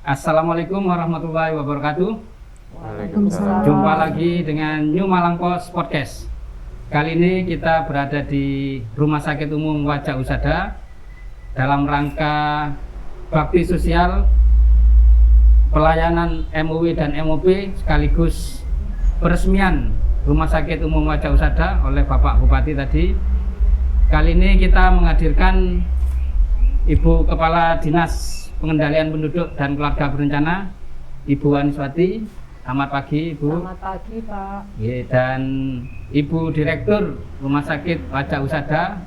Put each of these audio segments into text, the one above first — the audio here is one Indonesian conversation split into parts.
Assalamualaikum warahmatullahi wabarakatuh. Waalaikumsalam. Jumpa lagi dengan New Malang Post Podcast. Kali ini kita berada di Rumah Sakit Umum Wajah Usada dalam rangka bakti sosial pelayanan MUW dan MOP sekaligus peresmian Rumah Sakit Umum Wajah Usada oleh Bapak Bupati tadi. Kali ini kita menghadirkan Ibu Kepala Dinas Pengendalian Penduduk dan Keluarga Berencana, Ibu Aniswati. Selamat pagi, Ibu. Selamat pagi, Pak. Dan Ibu Direktur Rumah Sakit Wajah Usada,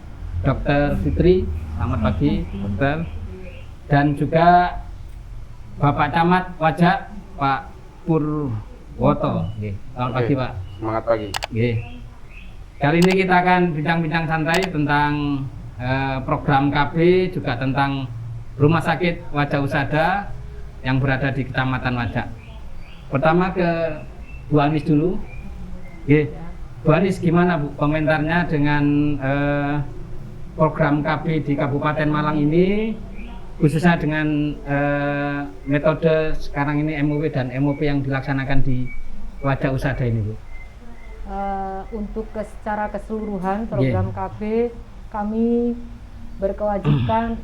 Dr. Fitri. Selamat pagi, Dokter. Dan juga Bapak Camat Wajah, Pak Purwoto. Selamat pagi, Pak. Semangat pagi. Kali ini kita akan bincang-bincang santai tentang program KB, juga tentang Rumah Sakit Wajah Usada yang berada di Kecamatan Wajah. Pertama ke Bu Anis dulu. Bu Anis, gimana Bu komentarnya dengan program KB di Kabupaten Malang ini, khususnya dengan metode sekarang ini MUW dan MOP yang dilaksanakan di Wajah Usada ini, Bu? Untuk secara keseluruhan program KB, kami berkewajiban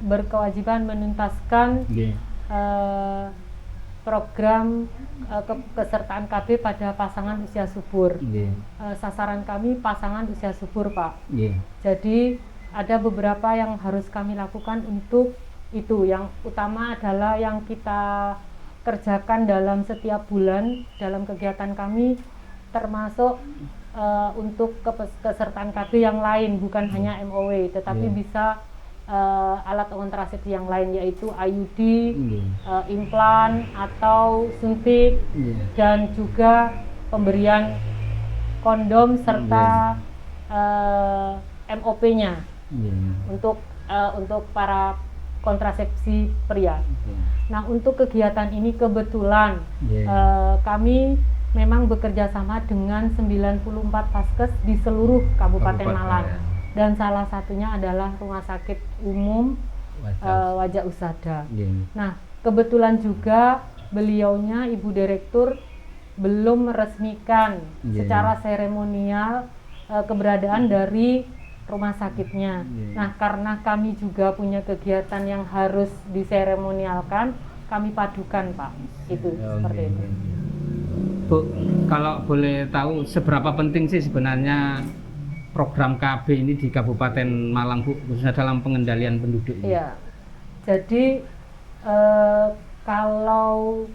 menuntaskan program kesertaan KB pada pasangan usia subur. Sasaran kami pasangan usia subur, Pak. Jadi ada beberapa yang harus kami lakukan untuk itu. Yang utama adalah yang kita kerjakan dalam setiap bulan dalam kegiatan kami, termasuk untuk kesertaan KB yang lain, bukan hanya MOW, tetapi bisa alat kontrasepsi yang lain, yaitu IUD, implan atau suntik, dan juga pemberian kondom serta MOP-nya untuk para kontrasepsi pria. Nah, untuk kegiatan ini kebetulan kami memang bekerja sama dengan 94 Vaskes di seluruh Kabupaten Malang. Dan salah satunya adalah Rumah Sakit Umum Wajah Usada. Nah, kebetulan juga beliaunya, Ibu Direktur, belum meresmikan secara seremonial keberadaan dari rumah sakitnya. Nah, karena kami juga punya kegiatan yang harus diseremonialkan, kami padukan, Pak. Itu seperti itu. Bu, kalau boleh tahu seberapa penting sih sebenarnya program KB ini di Kabupaten Malang, Bu, khususnya dalam pengendalian penduduk ini? Iya, jadi kalau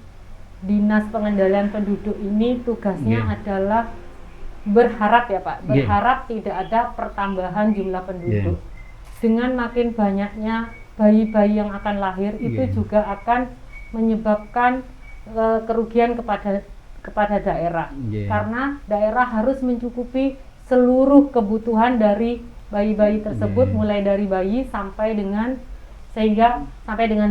Dinas Pengendalian Penduduk ini tugasnya adalah berharap, ya Pak, berharap tidak ada pertambahan jumlah penduduk. Dengan makin banyaknya bayi-bayi yang akan lahir, itu juga akan menyebabkan kerugian kepada daerah, karena daerah harus mencukupi seluruh kebutuhan dari bayi-bayi tersebut, mulai dari bayi sampai dengan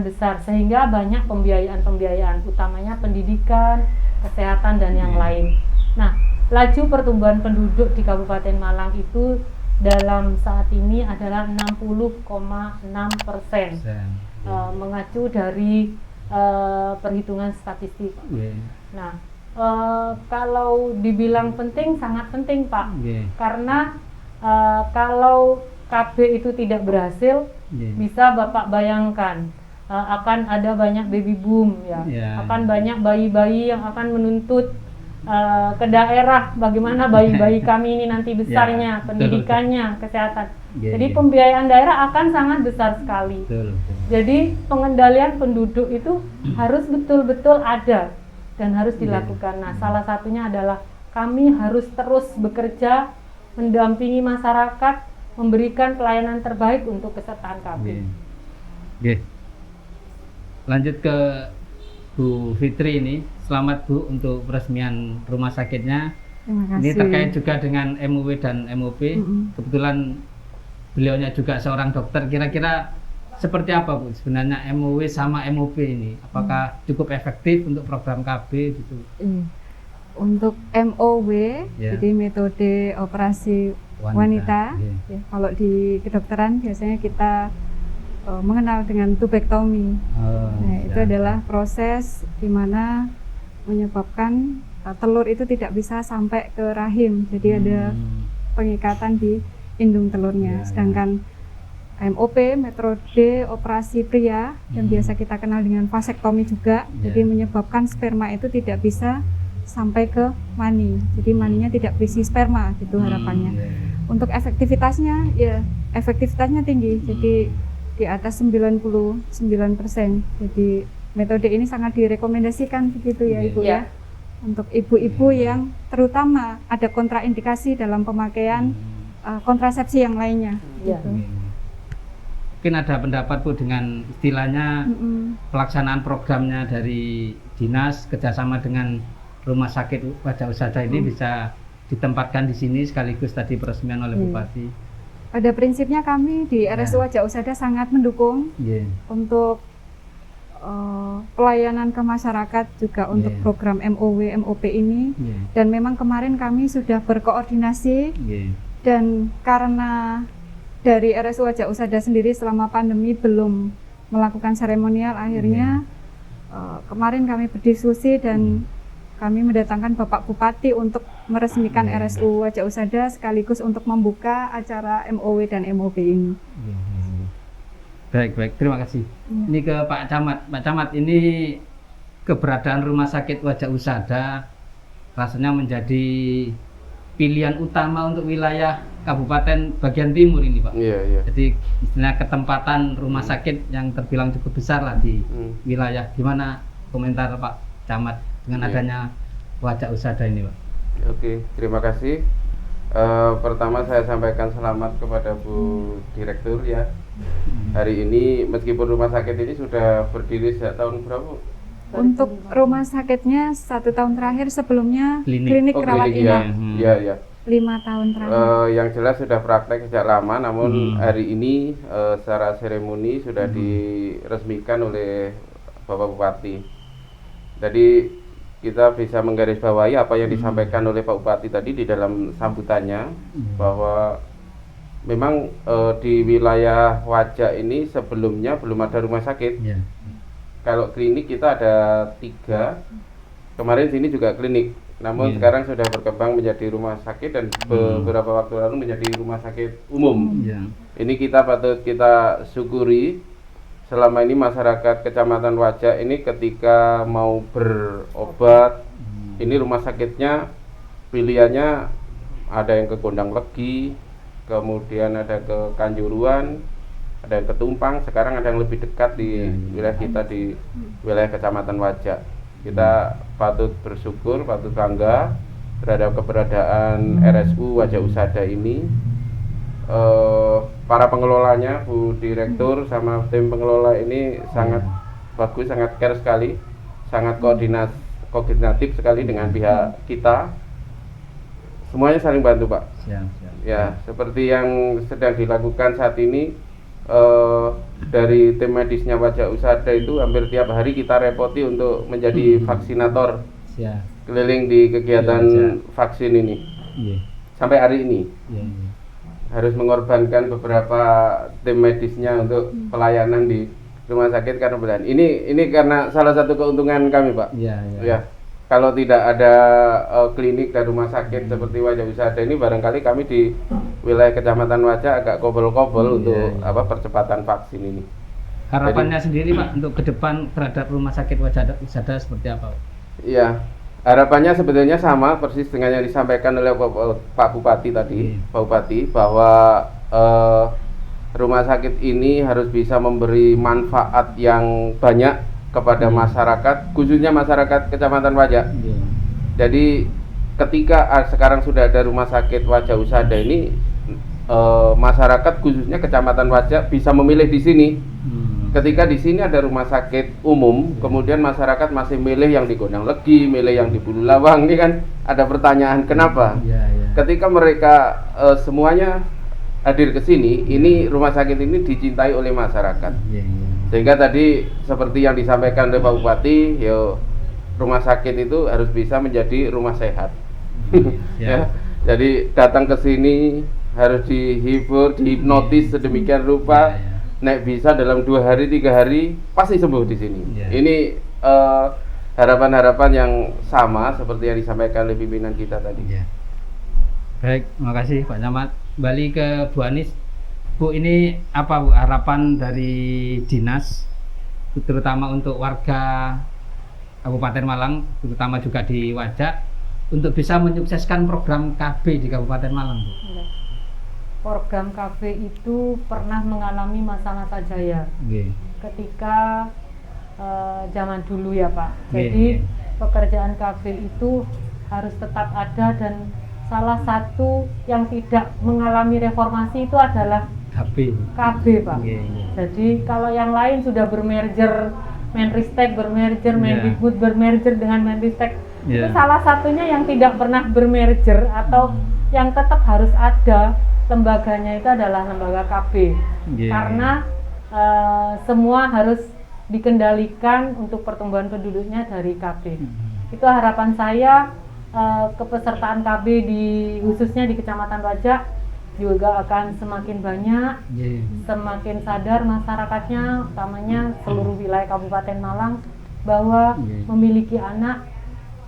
besar, sehingga banyak pembiayaan, utamanya pendidikan, kesehatan, dan yang lain. Nah, laju pertumbuhan penduduk di Kabupaten Malang itu dalam saat ini adalah 60,6%, mengacu dari perhitungan statistik. Nah, kalau dibilang penting, sangat penting, Pak, karena kalau KB itu tidak berhasil, bisa Bapak bayangkan akan ada banyak baby boom, akan banyak bayi-bayi yang akan menuntut ke daerah bagaimana bayi-bayi kami ini nanti besarnya, pendidikannya, kesehatan. Jadi pembiayaan daerah akan sangat besar sekali. Jadi pengendalian penduduk itu harus betul-betul ada dan harus dilakukan. Nah, salah satunya adalah kami harus terus bekerja mendampingi masyarakat, memberikan pelayanan terbaik untuk kesertaan kami. Lanjut ke Bu Fitri ini. Selamat, Bu, untuk peresmian rumah sakitnya. Terima kasih. Ini terkait juga dengan MUW dan MOP. Kebetulan beliaunya juga seorang dokter. Kira-kira seperti apa, Bu, sebenarnya MUW sama MOP ini? Apakah cukup efektif untuk program KB gitu? Untuk MOW, jadi metode operasi wanita. Kalau di kedokteran biasanya kita mengenal dengan tubektomi. Nah, itu siap. adalah proses di mana menyebabkan telur itu tidak bisa sampai ke rahim. Jadi ada pengikatan di indung telurnya. Ya, Sedangkan MOP, metode operasi pria, yang biasa kita kenal dengan vasektomi juga, jadi menyebabkan sperma itu tidak bisa sampai ke mani. Jadi maninya tidak berisi sperma, gitu harapannya. Untuk efektivitasnya, ya efektivitasnya tinggi, jadi di atas 99%. Jadi metode ini sangat direkomendasikan begitu ya Ibu ya. Untuk ibu-ibu yang terutama ada kontraindikasi dalam pemakaian kontrasepsi yang lainnya. Gitu. Mungkin ada pendapat Bu dengan istilahnya pelaksanaan programnya dari dinas kerjasama dengan Rumah Sakit Wajah Usada ini bisa ditempatkan di sini sekaligus tadi peresmian oleh Bupati. Pada prinsipnya kami di RSU Wajah Usada sangat mendukung untuk pelayanan ke masyarakat juga untuk program MOW MOP ini. Dan memang kemarin kami sudah berkoordinasi dan karena dari RSU Wajah Usada sendiri selama pandemi belum melakukan seremonial, akhirnya kemarin kami berdiskusi dan kami mendatangkan Bapak Bupati untuk meresmikan RSU Wajah Usada sekaligus untuk membuka acara MOW dan MOP ini. Baik, terima kasih. Ini ke Pak Camat. Pak Camat, ini keberadaan Rumah Sakit Wajah Usada rasanya menjadi pilihan utama untuk wilayah Kabupaten bagian timur ini, Pak. Iya. Jadi istilah ketempatan rumah sakit yang terbilang cukup besar lah di wilayah. Gimana komentar Pak Camat dengan adanya Wajah Usada ini, Pak? Oke, terima kasih. Pertama saya sampaikan selamat kepada Bu Direktur ya. Hari ini meskipun rumah sakit ini sudah berdiri sejak tahun berapa, Bu? Untuk rumah sakitnya 1 tahun terakhir, sebelumnya klinik rawat inap. Iya. 5 tahun terakhir. Yang jelas sudah praktek sejak lama, namun hari ini secara seremoni sudah diresmikan oleh Bapak Bupati. Jadi kita bisa menggarisbawahi apa yang disampaikan oleh Pak Bupati tadi di dalam sambutannya, bahwa memang di wilayah Wajah ini sebelumnya belum ada rumah sakit. Kalau klinik kita ada 3, kemarin sini juga klinik, namun sekarang sudah berkembang menjadi rumah sakit dan beberapa waktu lalu menjadi rumah sakit umum. Ini kita patut kita syukuri. Selama ini masyarakat Kecamatan Wajah ini ketika mau berobat, ini rumah sakitnya pilihannya ada yang ke Gondang Legi, kemudian ada ke Kanjuruhan, ada yang ke Tumpang, sekarang ada yang lebih dekat di wilayah kita di wilayah Kecamatan Wajah. Kita patut bersyukur, patut bangga terhadap keberadaan RSU Wajah Usada ini. Para pengelolanya, Bu Direktur sama tim pengelola ini sangat bagus, sangat care sekali, sangat koordinatif sekali dengan pihak kita. Semuanya saling bantu, Pak. Ya, seperti yang sedang dilakukan saat ini, dari tim medisnya Wajah Usada itu hampir tiap hari kita repoti untuk menjadi vaksinator keliling di kegiatan vaksin ini. Sampai hari ini harus mengorbankan beberapa tim medisnya untuk pelayanan di rumah sakit karena belahan. Ini karena salah satu keuntungan kami, Pak. Ya. Kalau tidak ada klinik dan rumah sakit seperti Wajah Usada ini, barangkali kami di wilayah Kecamatan Wajah agak kobol-kobol untuk percepatan vaksin ini. Harapannya sendiri, Pak, untuk ke depan terhadap Rumah Sakit Wajah Usada seperti apa, Pak? Iya. Harapannya sebetulnya sama persis dengan yang disampaikan oleh Pak Bupati tadi, Pak Bupati, bahwa rumah sakit ini harus bisa memberi manfaat yang banyak kepada masyarakat, khususnya masyarakat Kecamatan Wajah. Jadi ketika sekarang sudah ada rumah sakit Wajah Usada ini, masyarakat khususnya Kecamatan Wajah bisa memilih di sini. Ketika di sini ada rumah sakit umum, kemudian masyarakat masih milih yang di Gondang Legi, milih yang di Bululawang, ini kan ada pertanyaan kenapa? Ketika mereka semuanya hadir ke sini, ini rumah sakit ini dicintai oleh masyarakat. Sehingga tadi seperti yang disampaikan oleh Pak Bupati, rumah sakit itu harus bisa menjadi rumah sehat. Ya. Jadi datang ke sini harus dihibur, dihipnotis sedemikian rupa. nek bisa dalam 2 hari 3 hari pasti sembuh di sini. Ini harapan-harapan yang sama seperti yang disampaikan oleh pimpinan kita tadi. Baik, terima kasih Pak Camat. Kembali ke Bu Anis. Bu, ini apa Bu harapan dari dinas, terutama untuk warga Kabupaten Malang, terutama juga di Wajak, untuk bisa menyukseskan program KB di Kabupaten Malang, Bu? Program KB itu pernah mengalami masa-masa jaya ketika zaman dulu ya Pak. Jadi pekerjaan KB itu harus tetap ada, dan salah satu yang tidak mengalami reformasi itu adalah KB Pak. Jadi kalau yang lain sudah bermerger, Menristek bermerger, Mendikbud bermerger dengan Menristek, itu salah satunya yang tidak pernah bermerger atau yang tetap harus ada lembaganya itu adalah lembaga KB. Karena semua harus dikendalikan untuk pertumbuhan penduduknya dari KB. Itu harapan saya, kepesertaan KB khususnya di Kecamatan Wajak juga akan semakin banyak, semakin sadar masyarakatnya, utamanya seluruh wilayah Kabupaten Malang, bahwa memiliki anak,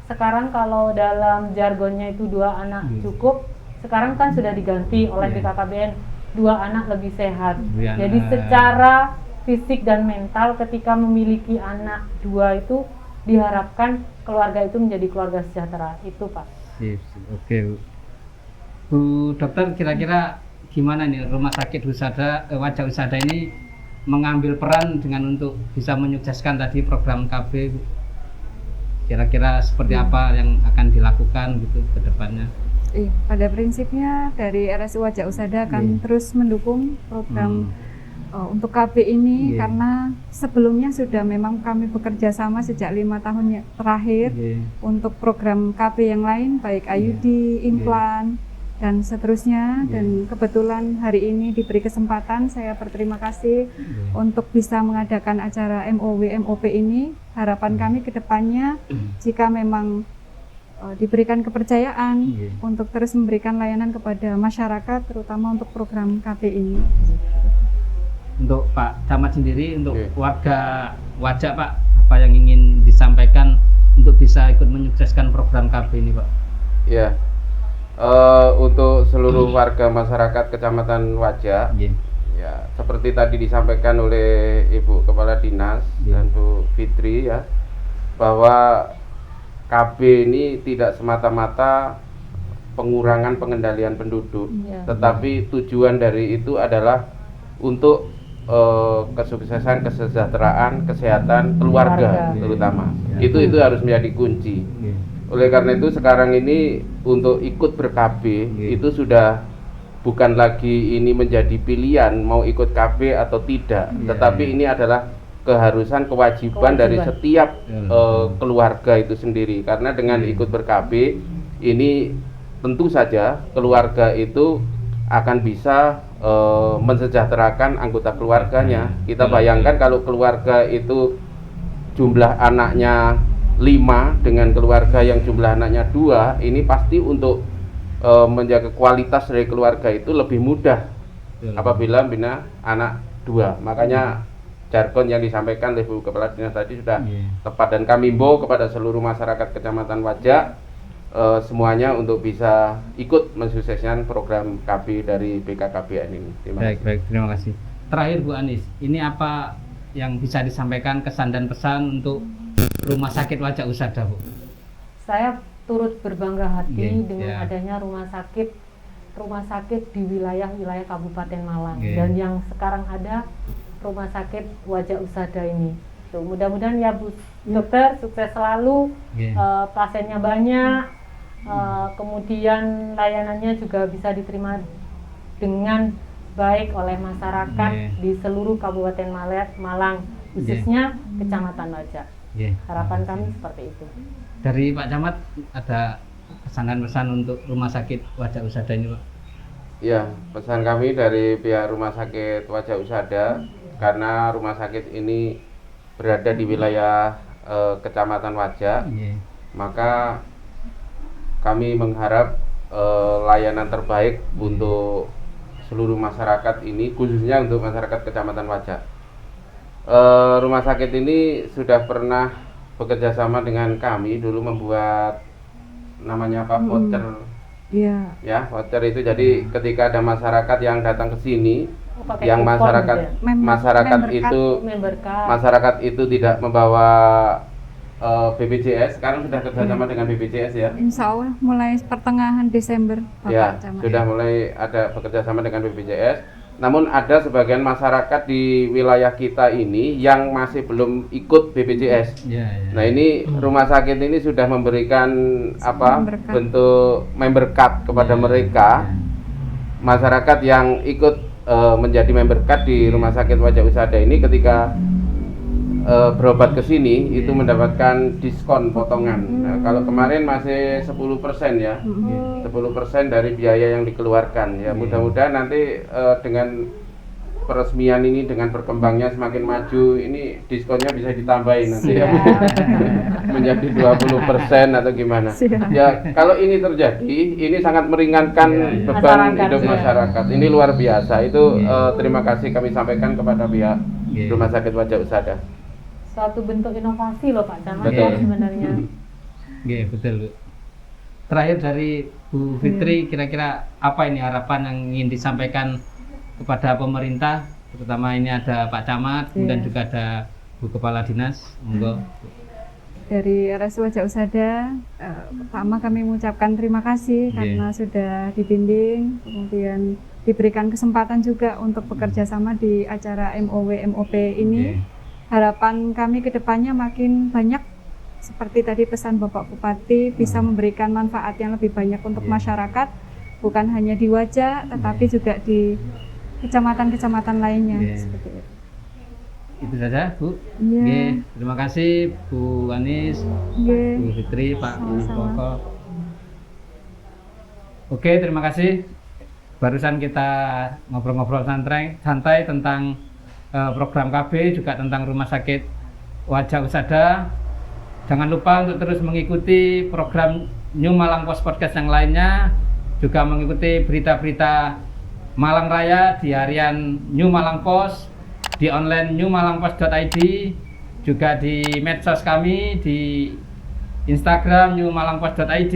sekarang kalau dalam jargonnya itu 2 anak cukup, sekarang kan sudah diganti oleh BKKBN 2 anak lebih sehat. Jadi secara fisik dan mental ketika memiliki anak 2 itu diharapkan keluarga itu menjadi keluarga sejahtera. Itu Pak. Oke Bu Dokter, kira-kira gimana nih Rumah Sakit Wajak Husada ini mengambil peran dengan untuk bisa menyukseskan tadi program KB, Bu? Kira-kira seperti apa yang akan dilakukan gitu ke depannya? Pada prinsipnya dari RSU Wajak Husada akan terus mendukung program untuk KB ini, karena sebelumnya sudah memang kami bekerja sama sejak 5 tahun terakhir untuk program KB yang lain, baik IUD, implan, dan seterusnya. Dan kebetulan hari ini diberi kesempatan, saya berterima kasih untuk bisa mengadakan acara MOW MOP ini. Harapan kami ke depannya, jika memang diberikan kepercayaan untuk terus memberikan layanan kepada masyarakat, terutama untuk program KB ini. Untuk Pak Camat sendiri, untuk warga Wajak Pak, apa yang ingin disampaikan untuk bisa ikut menyukseskan program KB ini Pak? Ya, untuk seluruh warga masyarakat Kecamatan Wajak, ya seperti tadi disampaikan oleh Ibu Kepala Dinas dan Bu Fitri ya, bahwa KB ini tidak semata-mata pengurangan pengendalian penduduk, tetapi tujuan dari itu adalah untuk kesuksesan, kesejahteraan, kesehatan keluarga terutama. Itu harus menjadi kunci. Oleh karena itu sekarang ini untuk ikut ber-KB itu sudah bukan lagi ini menjadi pilihan mau ikut KB atau tidak, tetapi ini adalah keharusan, kewajiban dari setiap keluarga itu sendiri. Karena dengan ikut ber-KB ini tentu saja keluarga itu akan bisa mensejahterakan anggota keluarganya. Kita bayangkan kalau keluarga itu jumlah anaknya 5 dengan keluarga yang jumlah anaknya 2, ini pasti untuk menjaga kualitas dari keluarga itu lebih mudah apabila bina anak 2. Makanya jargon yang disampaikan oleh Bu Kepala Dinas tadi sudah tepat, dan kami himbau kepada seluruh masyarakat Kecamatan Wajak semuanya untuk bisa ikut mensukseskan program KB dari BKKBN ini. Baik, terima kasih. Terakhir Bu Anis, ini apa yang bisa disampaikan kesan dan pesan untuk Rumah Sakit Wajak Husada, Bu? Saya turut berbangga hati dengan adanya rumah sakit di wilayah-wilayah Kabupaten Malang, dan yang sekarang ada Rumah Sakit Wajak Husada ini. Tuh, mudah-mudahan ya Bu Dokter sukses selalu, pasiennya banyak. Kemudian layanannya juga bisa diterima dengan baik oleh masyarakat di seluruh Kabupaten Malang, khususnya Kecamatan Wajak. Harapan kami seperti itu. Dari Pak Camat ada pesan dan pesan untuk Rumah Sakit Wajak Husada ini, Pak? Ya, pesan kami dari pihak Rumah Sakit Wajak Husada, karena rumah sakit ini berada di wilayah Kecamatan Wajak, maka kami mengharap layanan terbaik untuk seluruh masyarakat ini, khususnya untuk masyarakat Kecamatan Wajak. Rumah sakit ini sudah pernah bekerja sama dengan kami dulu membuat namanya apa, voucher. Iya. Ya, voucher itu jadi ketika ada masyarakat yang datang ke sini, pakai yang kupon masyarakat gitu ya? masyarakat Member card. itu Member card. masyarakat itu tidak membawa BPJS, sekarang sudah kerjasama dengan BPJS ya. Insya Allah mulai pertengahan Desember Bapak Ya, Camat. sudah mulai ada bekerjasama dengan BPJS. Namun ada sebagian masyarakat di wilayah kita ini yang masih belum ikut BPJS. Ya, ya. Nah, ini rumah sakit ini sudah memberikan apa, Member card. bentuk member card kepada Ya, mereka masyarakat yang ikut menjadi member card di Rumah Sakit Wajak Usada ini ketika berobat ke sini itu mendapatkan diskon potongan. Nah, kalau kemarin masih 10% ya. 10% dari biaya yang dikeluarkan. Ya, mudah-mudahan nanti dengan peresmian ini, dengan berkembangnya semakin maju, ini diskonnya bisa ditambahin nanti ya. Menjadi 20% atau gimana. Siap. Ya, kalau ini terjadi, ini sangat meringankan beban Masyarakat, hidup ya. masyarakat. Ini luar biasa. Itu terima kasih kami sampaikan kepada pihak Rumah Sakit Wajak Usada. Suatu bentuk inovasi loh Pak Camat Betul. sebenarnya. Oke, betul Bu. Terakhir dari Bu Fitri, kira-kira apa ini harapan yang ingin disampaikan kepada pemerintah, terutama ini ada Pak Camat, kemudian juga ada Bu Kepala Dinas, monggo. Dari RSU Wajak Usada, pertama kami mengucapkan terima kasih karena sudah dibimbing, kemudian diberikan kesempatan juga untuk bekerja sama di acara MOW MOP ini. Harapan kami ke depannya makin banyak, seperti tadi pesan Bapak Bupati, bisa memberikan manfaat yang lebih banyak untuk masyarakat, bukan hanya di Wajak, tetapi juga di kecamatan-kecamatan lainnya. Seperti itu. Itu saja Bu. Iya. Oke, terima kasih Bu Anis, Iya. Bu Fitri, Pak Sama-sama. Koko. Oke, terima kasih. Barusan kita ngobrol-ngobrol santai tentang program KB, juga tentang Rumah Sakit Wajak Usada. Jangan lupa untuk terus mengikuti program New Malang Post Podcast yang lainnya, juga mengikuti berita-berita Malang Raya di harian New Malang Post, di online newmalangpost.id, juga di medsos kami di Instagram newmalangpost.id,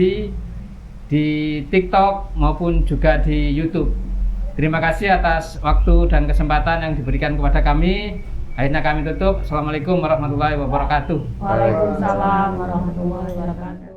di TikTok maupun juga di YouTube. Terima kasih atas waktu dan kesempatan yang diberikan kepada kami. Akhirnya kami tutup. Assalamualaikum warahmatullahi wabarakatuh. Waalaikumsalam warahmatullahi wabarakatuh.